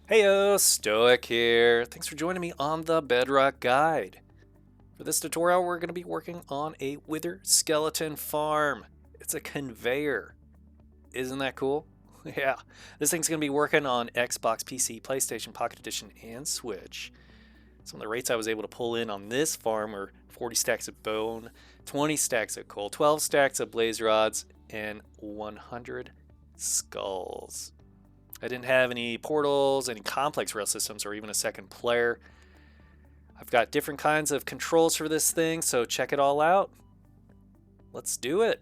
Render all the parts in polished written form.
Heyo, Stoic here. Thanks for joining me on the Bedrock Guide. For this tutorial, we're going to be working on a wither skeleton farm. It's a conveyor. Isn't that cool? Yeah, this thing's going to be working on Xbox, PC, PlayStation, Pocket Edition, and Switch. Some of the rates I was able to pull in on this farm were 40 stacks of bone, 20 stacks of coal, 12 stacks of blaze rods, and 100 skulls. I didn't have any portals, any complex rail systems, or even a second player. I've got different kinds of controls for this thing, so check it all out. Let's do it.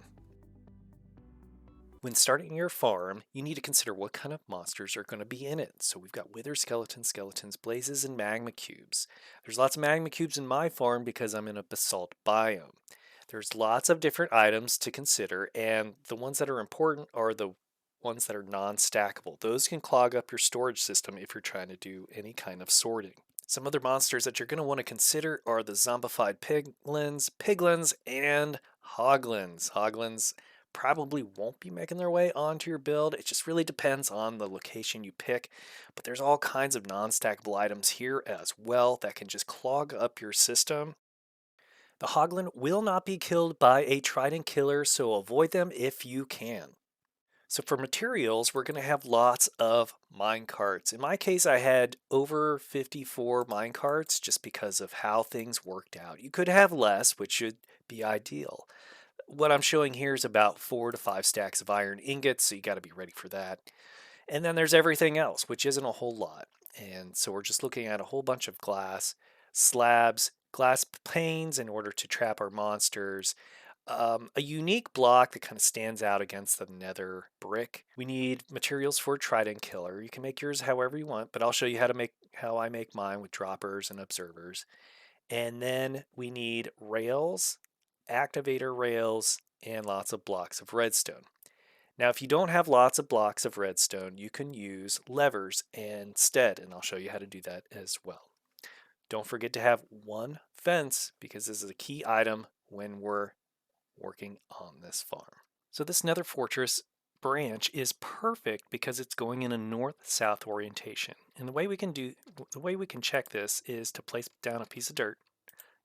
When starting your farm, you need to consider what kind of monsters are going to be in it. So we've got wither skeletons, blazes, and magma cubes. There's lots of magma cubes in my farm because I'm in a basalt biome. There's lots of different items to consider, and the ones that are important are the ones that are non-stackable. Those can clog up your storage system if you're trying to do any kind of sorting. Some other monsters that you're going to want to consider are the zombified piglins, and hoglins. Hoglins probably won't be making their way onto your build. It just really depends on the location you pick. But there's all kinds of non-stackable items here as well that can just clog up your system. The hoglin will not be killed by a Trident Killer, so avoid them if you can. So for materials, we're going to have lots of minecarts. In my case, I had over 54 minecarts just because of how things worked out. You could have less, which should be ideal. What I'm showing here is about 4 to 5 stacks of iron ingots, so you got to be ready for that. And then there's everything else, which isn't a whole lot. And so we're just looking at a whole bunch of glass slabs, glass panes in order to trap our monsters, a unique block that kind of stands out against the nether brick. We need materials for Trident Killer. You can make yours however you want, but I'll show you how I make mine with droppers and observers. And then we need rails, activator rails, and lots of blocks of redstone. Now, if you don't have lots of blocks of redstone, you can use levers instead, and I'll show you how to do that as well. Don't forget to have one fence because this is a key item when we're working on this farm. So this nether fortress branch is perfect because it's going in a north-south orientation. And the way we can check this is to place down a piece of dirt,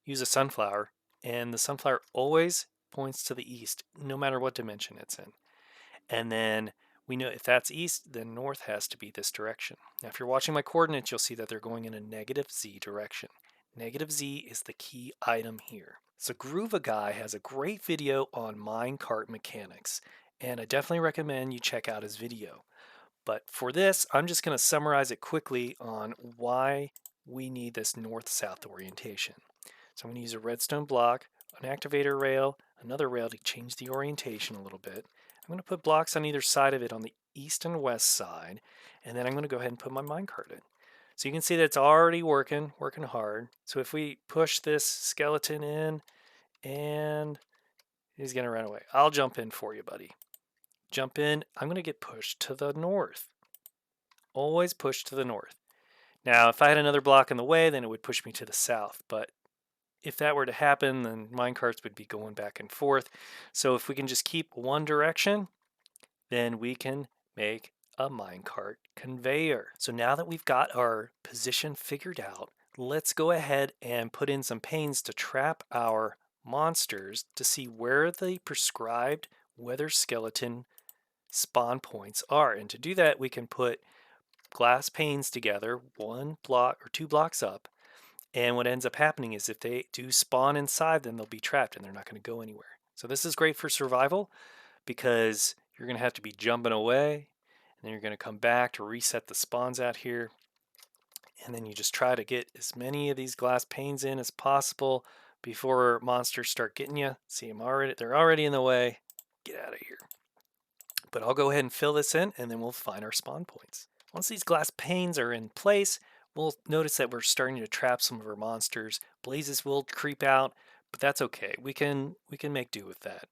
use a sunflower, and the sunflower always points to the east, no matter what dimension it's in. And then we know if that's east, then north has to be this direction. Now, if you're watching my coordinates, you'll see that they're going in a negative z direction. Negative z is the key item here. So GruvaGuy has a great video on minecart mechanics, and I definitely recommend you check out his video. But for this, I'm just going to summarize it quickly on why we need this north-south orientation. So I'm going to use a redstone block, an activator rail, another rail to change the orientation a little bit. I'm going to put blocks on either side of it on the east and west side, and then I'm going to go ahead and put my minecart in. So you can see that it's already working hard. So if we push this skeleton in, and he's going to run away. I'll jump in for you, buddy. Jump in. I'm going to get pushed to the north. Always push to the north. Now, if I had another block in the way, then it would push me to the south. But if that were to happen, then minecarts would be going back and forth. So if we can just keep one direction, then we can make a minecart conveyor. So now that we've got our position figured out, let's go ahead and put in some panes to trap our monsters to see where the prescribed wither skeleton spawn points are. And to do that, we can put glass panes together, one block or two blocks up. And what ends up happening is if they do spawn inside, then they'll be trapped and they're not going to go anywhere. So this is great for survival because you're going to have to be jumping away, and then you're going to come back to reset the spawns out here. And then you just try to get as many of these glass panes in as possible before monsters start getting you. See them already, they're already in the way. Get out of here. But I'll go ahead and fill this in, and then we'll find our spawn points. Once these glass panes are in place, we'll notice that we're starting to trap some of our monsters. Blazes will creep out, but that's okay. We can make do with that.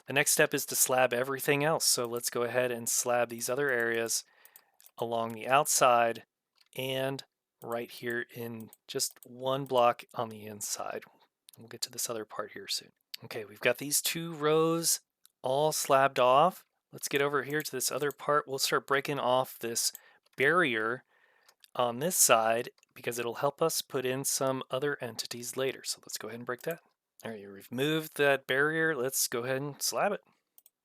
The next step is to slab everything else. So let's go ahead and slab these other areas along the outside and right here in just one block on the inside. We'll get to this other part here soon. Okay, we've got these two rows all slabbed off. Let's get over here to this other part. We'll start breaking off this barrier on this side because it'll help us put in some other entities later. So let's go ahead and break that. All right, we've moved that barrier. Let's go ahead and slab it.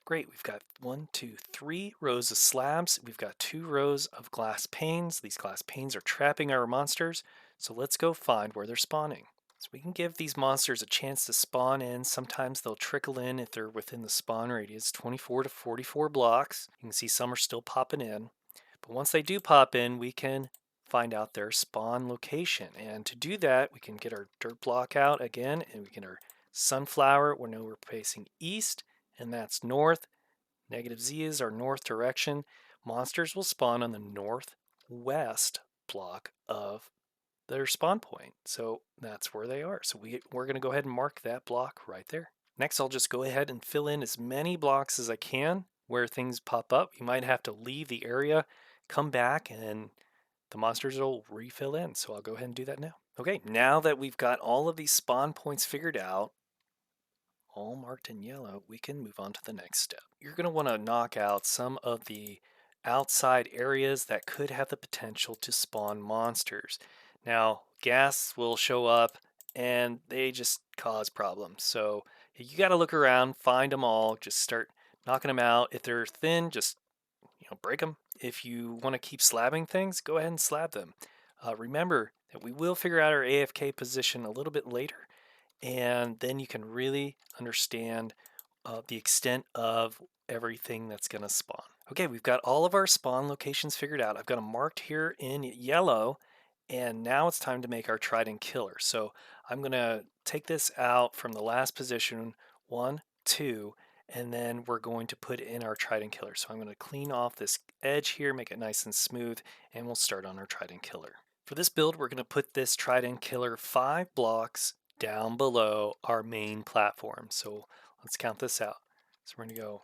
Great, we've got 1, 2, 3 rows of slabs. We've got 2 rows of glass panes. These glass panes are trapping our monsters. So let's go find where they're spawning. So we can give these monsters a chance to spawn in. Sometimes they'll trickle in if they're within the spawn radius, 24 to 44 blocks. You can see some are still popping in. But once they do pop in, we can find out their spawn location. And to do that, we can get our dirt block out again, and we get our sunflower. We know we're facing east, and that's north. Negative Z is our north direction. Monsters will spawn on the northwest block of their spawn point. So that's where they are. So we're going to go ahead and mark that block right there. Next, I'll just go ahead and fill in as many blocks as I can where things pop up. You might have to leave the area, come back, and the monsters will refill in. So I'll go ahead and do that now. Okay, now that we've got all of these spawn points figured out, all marked in yellow, we can move on to the next step. You're going to want to knock out some of the outside areas that could have the potential to spawn monsters. Now, ghasts will show up and they just cause problems. So you got to look around, find them all, just start knocking them out. If they're thin, just break them. If you want to keep slabbing things, go ahead and slab them. Remember that we will figure out our AFK position a little bit later, and then you can really understand the extent of everything that's going to spawn. Okay, we've got all of our spawn locations figured out. I've got them marked here in yellow, and now it's time to make our Trident Killer. So I'm going to take this out from the last position, 1, 2, and then we're going to put in our Trident Killer. So I'm going to clean off this edge here, make it nice and smooth, and we'll start on our Trident Killer. For this build, we're going to put this Trident Killer 5 blocks down below our main platform. So let's count this out. So we're going to go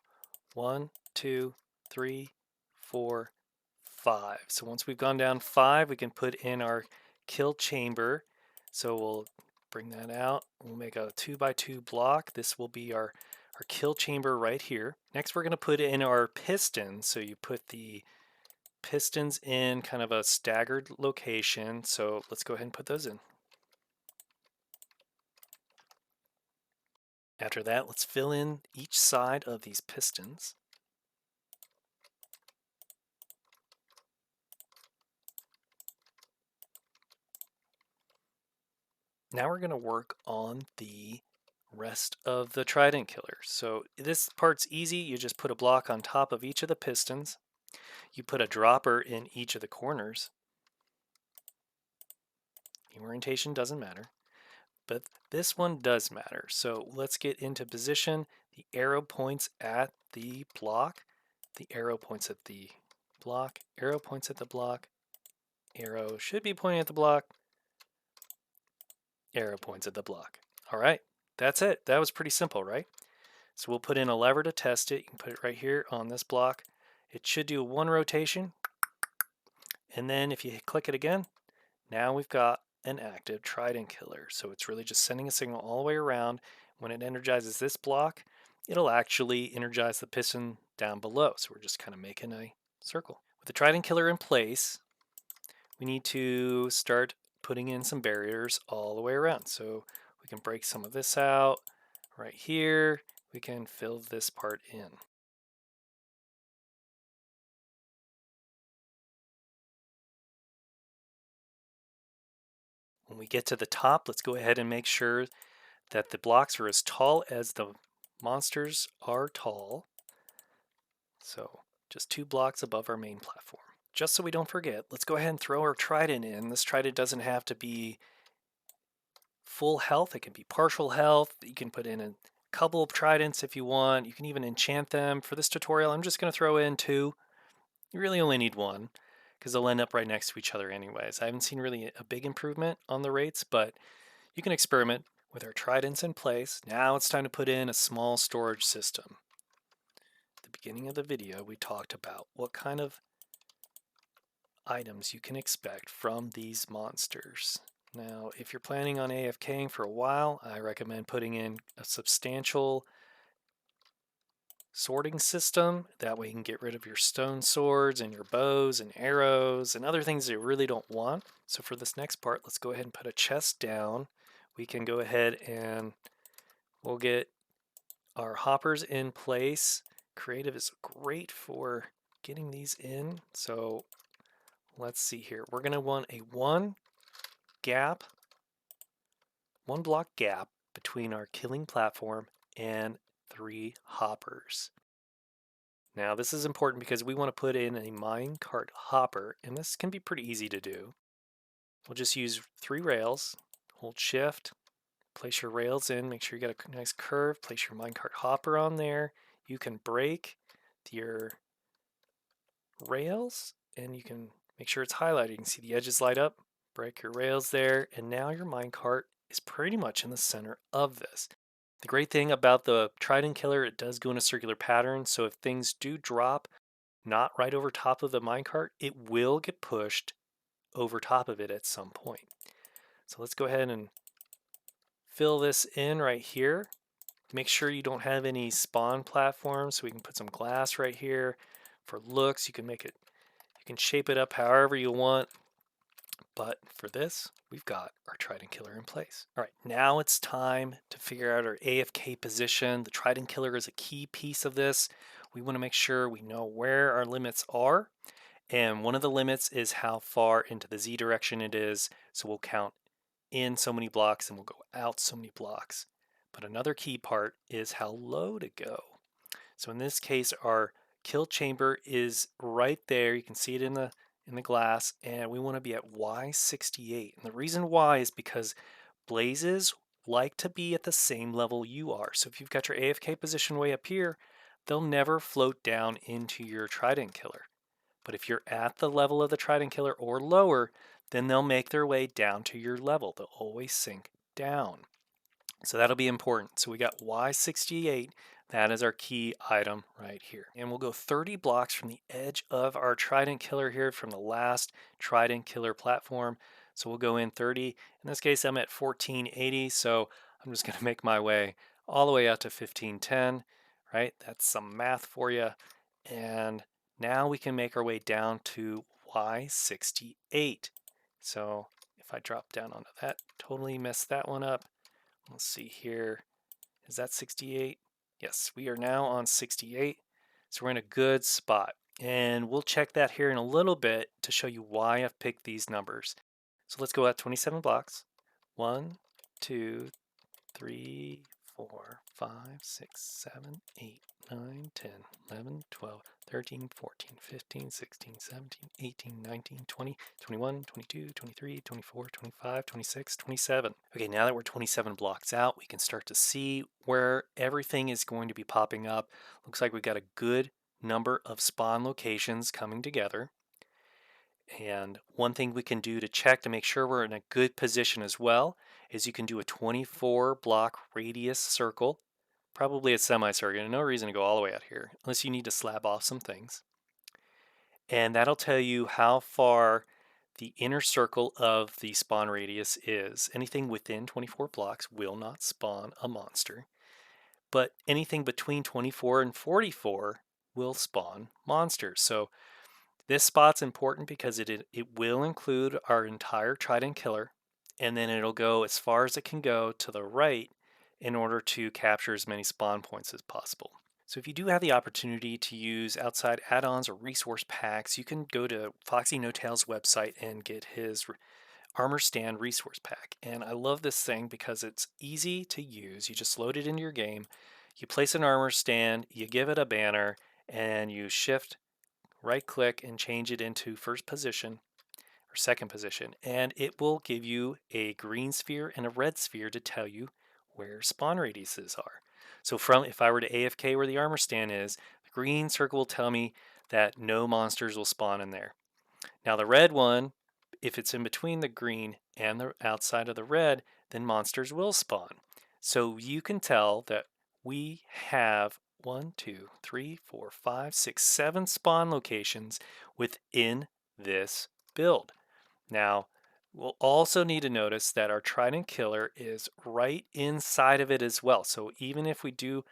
1, 2, 3, 4, 5. So once we've gone down 5, we can put in our kill chamber. So we'll bring that out. We'll make a 2x2 block. This will be our kill chamber right here. Next, we're going to put in our pistons. So you put the pistons in kind of a staggered location. So let's go ahead and put those in. After that, let's fill in each side of these pistons. Now we're going to work on the rest of the Trident Killer. So this part's easy. You just put a block on top of each of the pistons. You put a dropper in each of the corners. The orientation doesn't matter, but this one does matter. So let's get into position. The arrow points at the block. The arrow points at the block. Arrow points at the block. Arrow should be pointing at the block. Arrow points at the block. All right, that's it. That was pretty simple, right? So we'll put in a lever to test it. You can put it right here on this block. It should do 1 rotation. And then if you click it again, now we've got an active Trident Killer. So it's really just sending a signal all the way around. When it energizes this block, it'll actually energize the piston down below. So we're just kind of making a circle. With the Trident Killer in place, we need to start putting in some barriers all the way around. So we can break some of this out right here. We can fill this part in. When we get to the top, let's go ahead and make sure that the blocks are as tall as the monsters are tall. So just 2 blocks above our main platform. Just so we don't forget, let's go ahead and throw our Trident in. This Trident doesn't have to be full health. It can be partial health. You can put in a couple of Tridents if you want. You can even enchant them. For this tutorial, I'm just going to throw in 2. You really only need 1, because they'll end up right next to each other anyways. I haven't seen really a big improvement on the rates, but you can experiment with our Tridents in place. Now it's time to put in a small storage system. At the beginning of the video, we talked about what kind of items you can expect from these monsters. Now, if you're planning on AFKing for a while, I recommend putting in a substantial sorting system. That way you can get rid of your stone swords and your bows and arrows and other things that you really don't want. So for this next part, let's go ahead and put a chest down. We can go ahead and we'll get our hoppers in place. Creative is great for getting these in. So let's see here. We're going to want a one block gap between our killing platform and 3 hoppers. Now this is important because we want to put in a minecart hopper, and this can be pretty easy to do. We'll just use 3 rails, hold shift, place your rails in, make sure you got a nice curve, place your minecart hopper on there. You can break your rails and you can make sure it's highlighted. You can see the edges light up, break your rails there, and now your minecart is pretty much in the center of this. The great thing about the Trident Killer, it does go in a circular pattern, so if things do drop not right over top of the minecart, it will get pushed over top of it at some point. So let's go ahead and fill this in right here. Make sure you don't have any spawn platforms, so we can put some glass right here. For looks, you can make it, you can shape it up however you want. But for this, we've got our Trident Killer in place. All right, now it's time to figure out our AFK position. The Trident Killer is a key piece of this. We want to make sure we know where our limits are. And one of the limits is how far into the Z direction it is. So we'll count in so many blocks and we'll go out so many blocks. But another key part is how low to go. So in this case, our kill chamber is right there. You can see it in the glass, and we want to be at Y68. And the reason why is because blazes like to be at the same level you are. So if you've got your AFK position way up here, they'll never float down into your Trident Killer. But if you're at the level of the Trident Killer or lower, then they'll make their way down to your level. They'll always sink down. So that'll be important. So we got Y68. That is our key item right here. And we'll go 30 blocks from the edge of our Trident Killer here, from the last Trident Killer platform. So we'll go in 30. In this case, I'm at 1480. So I'm just going to make my way all the way out to 1510, right? That's some math for you. And now we can make our way down to Y68. So if I drop down onto that, totally messed that one up. Let's see here. Is that 68? Yes, we are now on 68. So we're in a good spot. And we'll check that here in a little bit to show you why I've picked these numbers. So let's go at 27 blocks. 1, 2, 3, 4, 5, 6, 7, 8, 9, 10, 11, 12, 13, 14, 15, 16, 17, 18, 19, 20, 21, 22, 23, 24, 25, 26, 27. Okay, now that we're 27 blocks out, we can start to see where everything is going to be popping up. Looks like we've got a good number of spawn locations coming together. And one thing we can do to check to make sure we're in a good position as well is you can do a 24 block radius circle, probably a semicircle. No reason to go all the way out here unless you need to slab off some things. And that'll tell you how far the inner circle of the spawn radius is. Anything within 24 blocks will not spawn a monster, but anything between 24 and 44 will spawn monsters. So this spot's important because it will include our entire Trident Killer, and then it'll go as far as it can go to the right in order to capture as many spawn points as possible. So if you do have the opportunity to use outside add-ons or resource packs, you can go to Foxy No Tail's website and get his Armor Stand resource pack. And I love this thing because it's easy to use. You just load it into your game, you place an armor stand, you give it a banner, and you shift right click and change it into first position or second position, and it will give you a green sphere and a red sphere to tell you where spawn radiuses are. So from, if I were to AFK where the armor stand is, the green circle will tell me that no monsters will spawn in there. Now the red one, if it's in between the green and the outside of the red, then monsters will spawn. So you can tell that we have 1, 2, 3, 4, 5, 6, 7 spawn locations within this build. Now, we'll also need to notice that our Trident Killer is right inside of it as well. So even if we do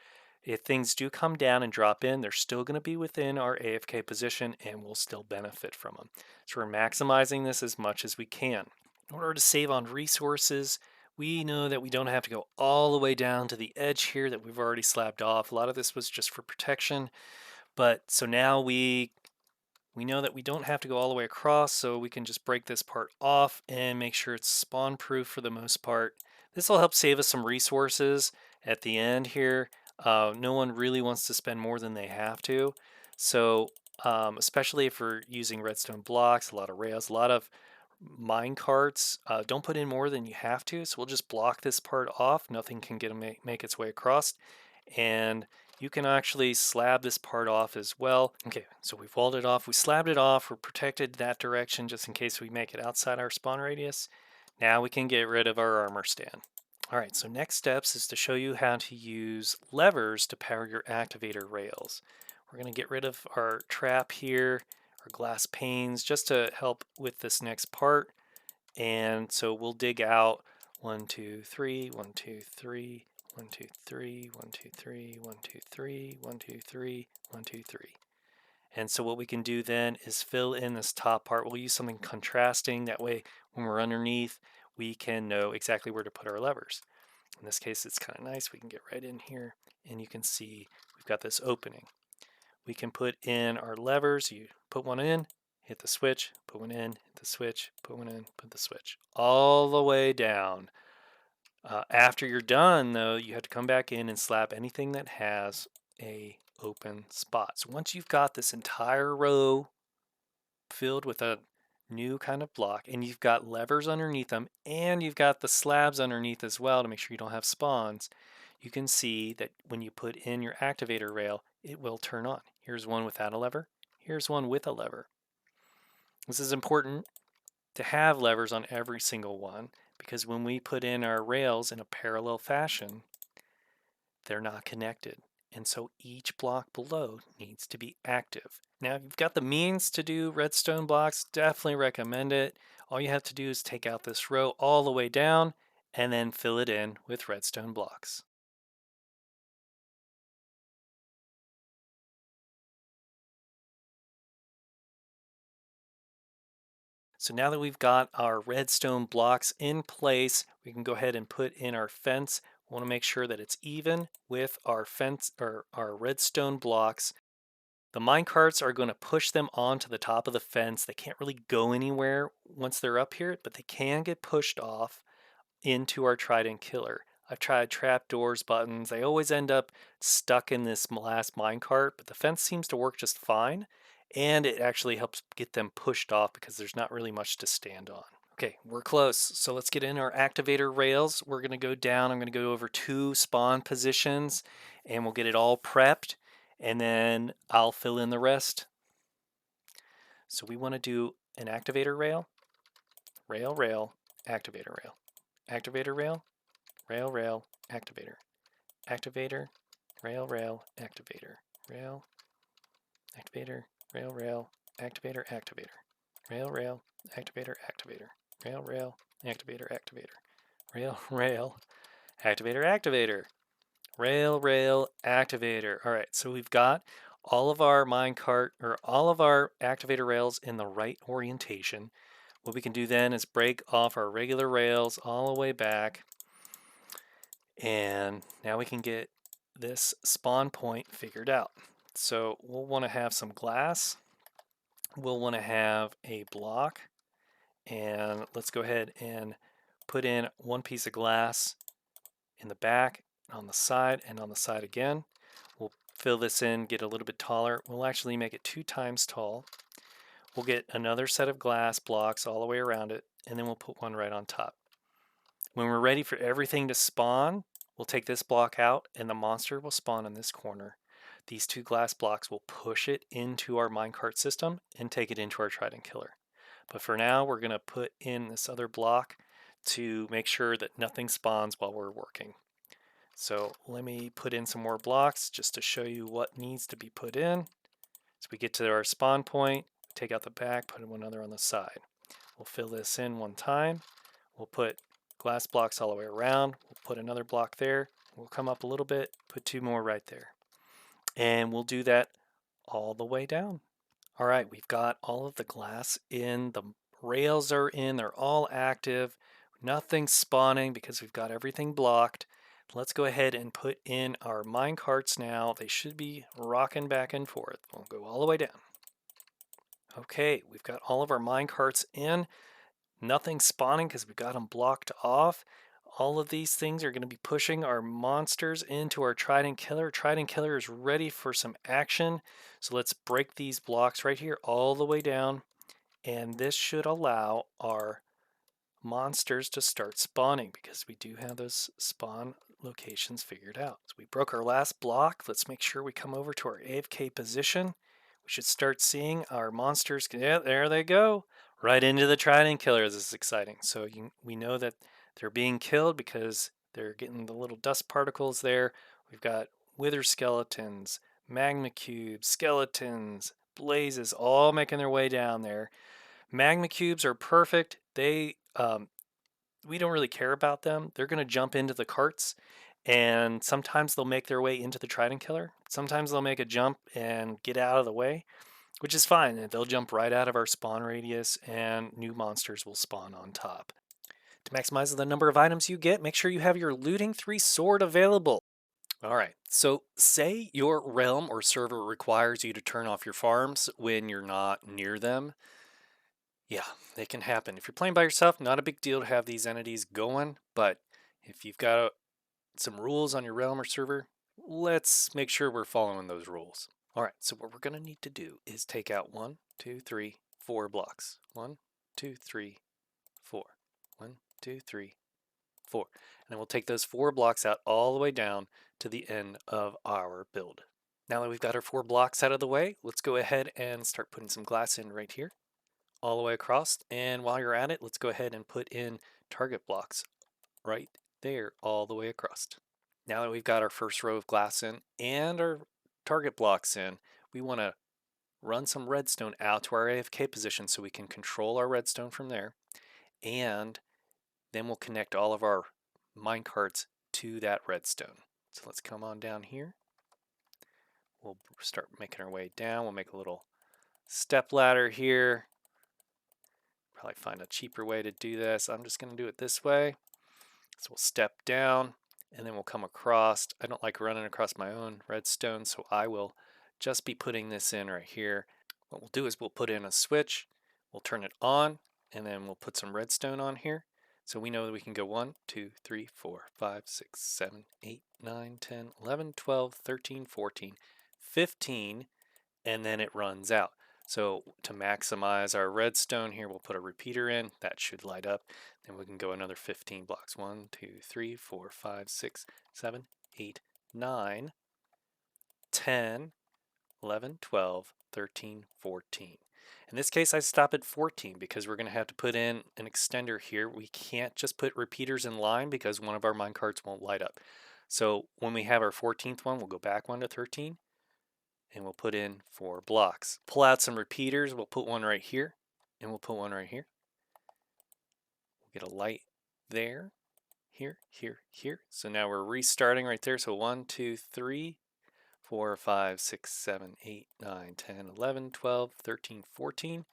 If things do come down and drop in, they're still going to be within our AFK position and we'll still benefit from them. So we're maximizing this as much as we can. In order to save on resources, we know that we don't have to go all the way down to the edge here that we've already slabbed off. A lot of this was just for protection, but so now we know that we don't have to go all the way across, so we can just break this part off and make sure it's spawn proof for the most part. This will help save us some resources at the end here. No one really wants to spend more than they have to. So especially if we're using redstone blocks, a lot of rails, a lot of mine carts, don't put in more than you have to. So we'll just block this part off. Nothing can make its way across. And you can actually slab this part off as well. Okay, so we've walled it off. We slabbed it off. We're protected that direction just in case we make it outside our spawn radius. Now we can get rid of our armor stand. All right, so next steps is to show you how to use levers to power your activator rails. We're going to get rid of our trap here, our glass panes, just to help with this next part. And so we'll dig out 1, 2, 3, 1, 2, 3, 1, 2, 3, 1, 2, 3, 1, 2, 3, 1, 2, 3, 1, 2, 3. And so what we can do then is fill in this top part. We'll use something contrasting. That way, when we're underneath, we can know exactly where to put our levers. In this case, it's kind of nice. We can get right in here, and you can see we've got this opening. We can put in our levers. You put one in, hit the switch, put one in, hit the switch, put one in, put the switch, all the way down. After you're done, though, you have to come back in and slap anything that has a open spot. So once you've got this entire row filled with a new kind of block, and you've got levers underneath them, and you've got the slabs underneath as well to make sure you don't have spawns, you can see that when you put in your activator rail, it will turn on. Here's one without a lever. Here's one with a lever. This is important to have levers on every single one, because when we put in our rails in a parallel fashion, they're not connected. And so each block below needs to be active. Now, if you've got the means to do redstone blocks, definitely recommend it. All you have to do is take out this row all the way down and then fill it in with redstone blocks. So now that we've got our redstone blocks in place, we can go ahead and put in our fence. We want to make sure that it's even with our fence or our redstone blocks. The minecarts are going to push them onto the top of the fence. They can't really go anywhere once they're up here, but they can get pushed off into our Trident Killer. I've tried trapdoors, buttons. They always end up stuck in this last minecart, but the fence seems to work just fine, and it actually helps get them pushed off because there's not really much to stand on. Okay, we're close. So let's get in our activator rails. We're going to go down. I'm going to go over 2 spawn positions, and we'll get it all prepped, and then I'll fill in the rest. So we want to do an activator rail, rail, rail, activator rail, activator rail, rail, rail, activator, activator, rail, rail, activator, rail, activator, rail, rail, activator, activator, rail, rail, activator, activator, rail, rail, activator, activator, rail, rail, activator, activator, rail, rail, activator. All right, so we've got all of our minecart or all of our activator rails in the right orientation. What we can do then is break off our regular rails all the way back, and now we can get this spawn point figured out. So we'll want to have some glass. We'll want to have a block, and let's go ahead and put in one piece of glass in the back, on the side, and on the side again. We'll fill this in, get a little bit taller. We'll actually make it 2 times tall. We'll get another set of glass blocks all the way around it, and then we'll put one right on top. When we're ready for everything to spawn, we'll take this block out, and the monster will spawn in this corner. These 2 glass blocks will push it into our minecart system and take it into our Trident Killer. But for now, we're going to put in this other block to make sure that nothing spawns while we're working. So let me put in some more blocks just to show you what needs to be put in. So we get to our spawn point, take out the back, put one other on the side. We'll fill this in 1 time. We'll put glass blocks all the way around. We'll put another block there. We'll come up a little bit, put 2 more right there. And we'll do that all the way down. All right, we've got all of the glass in, the rails are in, they're all active. Nothing's spawning because we've got everything blocked. Let's go ahead and put in our mine carts now. They should be rocking back and forth. We'll go all the way down. Okay, we've got all of our mine carts in. Nothing's spawning because we've got them blocked off. All of these things are going to be pushing our monsters into our Trident Killer. Trident Killer is ready for some action. So let's break these blocks right here all the way down. And this should allow our monsters to start spawning because we do have those spawn locations figured out. So we broke our last block. Let's make sure we come over to our AFK position. We should start seeing our monsters. Yeah, there they go. Right into the Trident Killer. This is exciting. So we know that they're being killed because they're getting the little dust particles there. We've got wither skeletons, magma cubes, skeletons, blazes all making their way down there. Magma cubes are perfect. We don't really care about them. They're going to jump into the carts, and sometimes they'll make their way into the Trident Killer. Sometimes they'll make a jump and get out of the way, which is fine. They'll jump right out of our spawn radius, and new monsters will spawn on top. To maximize the number of items you get, make sure you have your Looting 3 sword available. All right, so say your realm or server requires you to turn off your farms when you're not near them. Yeah, they can happen. If you're playing by yourself, not a big deal to have these entities going, but if you've got some rules on your realm or server, let's make sure we're following those rules. All right, so what we're going to need to do is take out 1, 2, 3, 4 blocks. 1, 2, 3, 4. 1, 2, 3, 4. And then we'll take those 4 blocks out all the way down to the end of our build. Now that we've got our 4 blocks out of the way, let's go ahead and start putting some glass in right here, all the way across. And while you're at it, let's go ahead and put in target blocks right there all the way across. Now that we've got our first row of glass in and our target blocks in, we want to run some redstone out to our AFK position so we can control our redstone from there. And then we'll connect all of our minecarts to that redstone. So let's come on down here. We'll start making our way down. We'll make a little step ladder here. Probably find a cheaper way to do this. I'm just going to do it this way. So we'll step down and then we'll come across. I don't like running across my own redstone, so I will just be putting this in right here. What we'll do is we'll put in a switch, we'll turn it on, and then we'll put some redstone on here. So we know that we can go 1, 2, 3, 4, 5, 6, 7, 8, 9, 10, 11, 12, 13, 14, 15, and then it runs out. So to maximize our redstone here, we'll put a repeater in. That should light up. Then we can go another 15 blocks. 1, 2, 3, 4, 5, 6, 7, 8, 9, 10, 11, 12, 13, 14. In this case, I stop at 14 because we're going to have to put in an extender here. We can't just put repeaters in line because one of our minecarts won't light up. So when we have our 14th one, we'll go back 1 to 13. And we'll put in 4 blocks. Pull out some repeaters. We'll put one right here, and we'll put one right here. We'll get a light there, here, here, here. So now we're restarting right there. So 1, 2, 3, 4, 5, 6, 7, 8, 9, 10, 11, 12, 13, 14.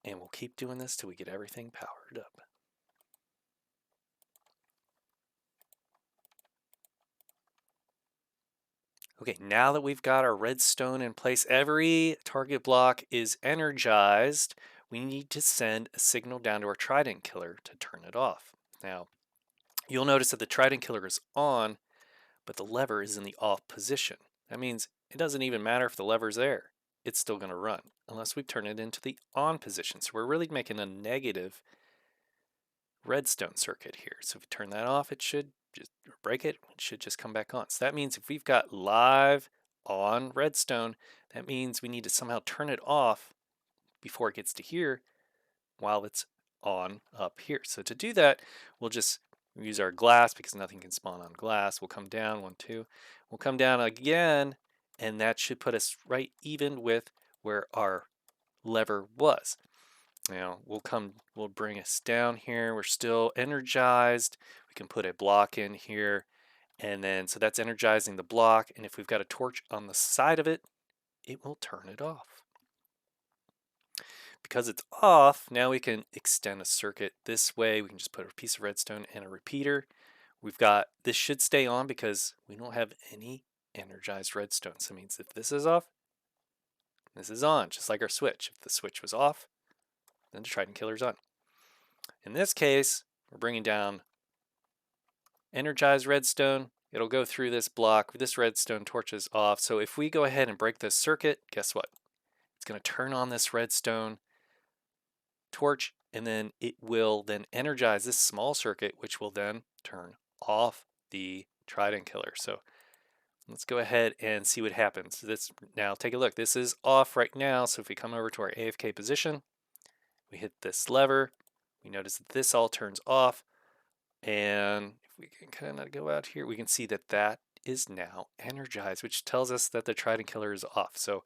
And we'll keep doing this till we get everything powered up. Okay, now that we've got our redstone in place, every target block is energized. We need to send a signal down to our Trident Killer to turn it off. Now, you'll notice that the Trident Killer is on, but the lever is in the off position. That means it doesn't even matter if the lever's there. It's still going to run unless we turn it into the on position. So we're really making a negative redstone circuit here. So if we turn that off, it should just break it. It should just come back on. So that means if we've got live on redstone, that means we need to somehow turn it off before it gets to here while it's on up here. So to do that, we'll just use our glass because nothing can spawn on glass. We'll come down 1, 2. We'll come down again, and that should put us right even with where our lever was. Now we'll bring us down here. We're still energized. We can put a block in here And then, so that's energizing the block. And if we've got a torch on the side of it, it will turn it off. Because it's off, now we can extend a circuit this way. We can just put a piece of redstone and a repeater. We've got, this should stay on because we don't have any energized redstone. So it means if this is off, this is on, just like our switch. If the switch was off, then the Trident Killer's on. In this case, we're bringing down energized redstone. It'll go through this block. This redstone torch is off. So if we go ahead and break this circuit, guess what? It's going to turn on this redstone torch, and then it will then energize this small circuit, which will then turn off the Trident Killer. So let's go ahead and see what happens. Now take a look. This is off right now. So if we come over to our AFK position, we hit this lever, we notice that this all turns off. And if we can kind of go out here, we can see that that is now energized, which tells us that the Trident Killer is off. So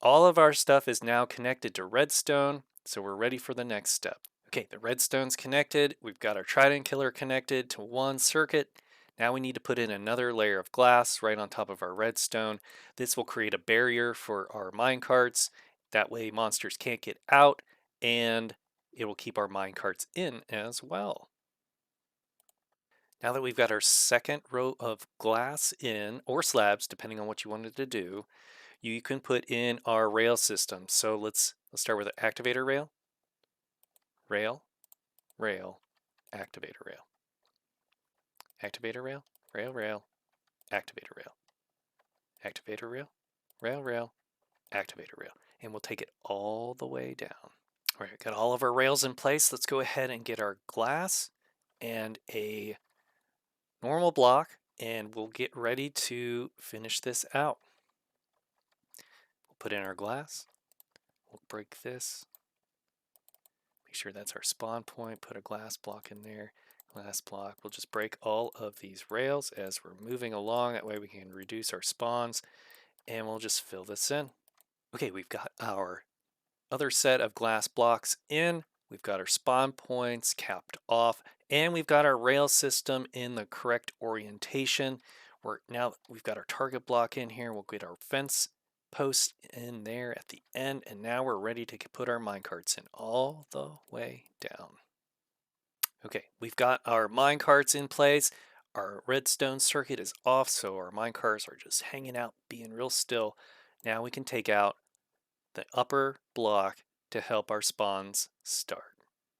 all of our stuff is now connected to redstone. So we're ready for the next step. Okay, the redstone's connected. We've got our Trident Killer connected to one circuit. Now we need to put in another layer of glass right on top of our redstone. This will create a barrier for our minecarts. That way monsters can't get out, and it will keep our minecarts in as well. Now that we've got our second row of glass in, or slabs, depending on what you wanted to do, you can put in our rail system. So let's start with an activator rail, rail, rail, activator rail, activator rail, rail, rail, activator rail, activator rail, rail, rail, activator rail. And we'll take it all the way down. All right, got all of our rails in place. Let's go ahead and get our glass and a normal block, and we'll get ready to finish this out. We'll put in our glass. We'll break this. Make sure that's our spawn point. Put a glass block in there. Glass block. We'll just break all of these rails as we're moving along. That way we can reduce our spawns, and we'll just fill this in. Okay, we've got our other set of glass blocks in. We've got our spawn points capped off, and we've got our rail system in the correct orientation. Now we've got our target block in here. We'll get our fence post in there at the end, and now we're ready to put our minecarts in all the way down. Okay, we've got our minecarts in place. Our redstone circuit is off, so our minecarts are just hanging out, being real still. Now we can take out the upper block to help our spawns start.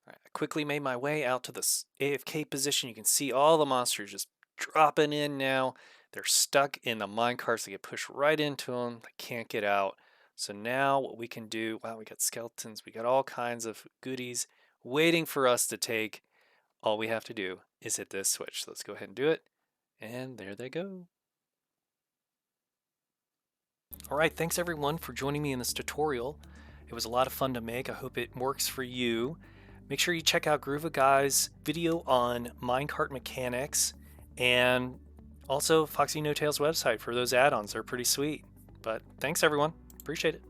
All right, I quickly made my way out to this AFK position. You can see all the monsters just dropping in now. They're stuck in the minecarts. They get pushed right into them. They can't get out. So now what we can do, wow, we got skeletons. We got all kinds of goodies waiting for us to take. All we have to do is hit this switch. So let's go ahead and do it. And there they go. All right, thanks everyone for joining me in this tutorial. It was a lot of fun to make. I hope it works for you. Make sure you check out GruvaGuy's video on minecart mechanics, and also Foxy No Tail's website for those add-ons. They're pretty sweet. But thanks everyone. Appreciate it.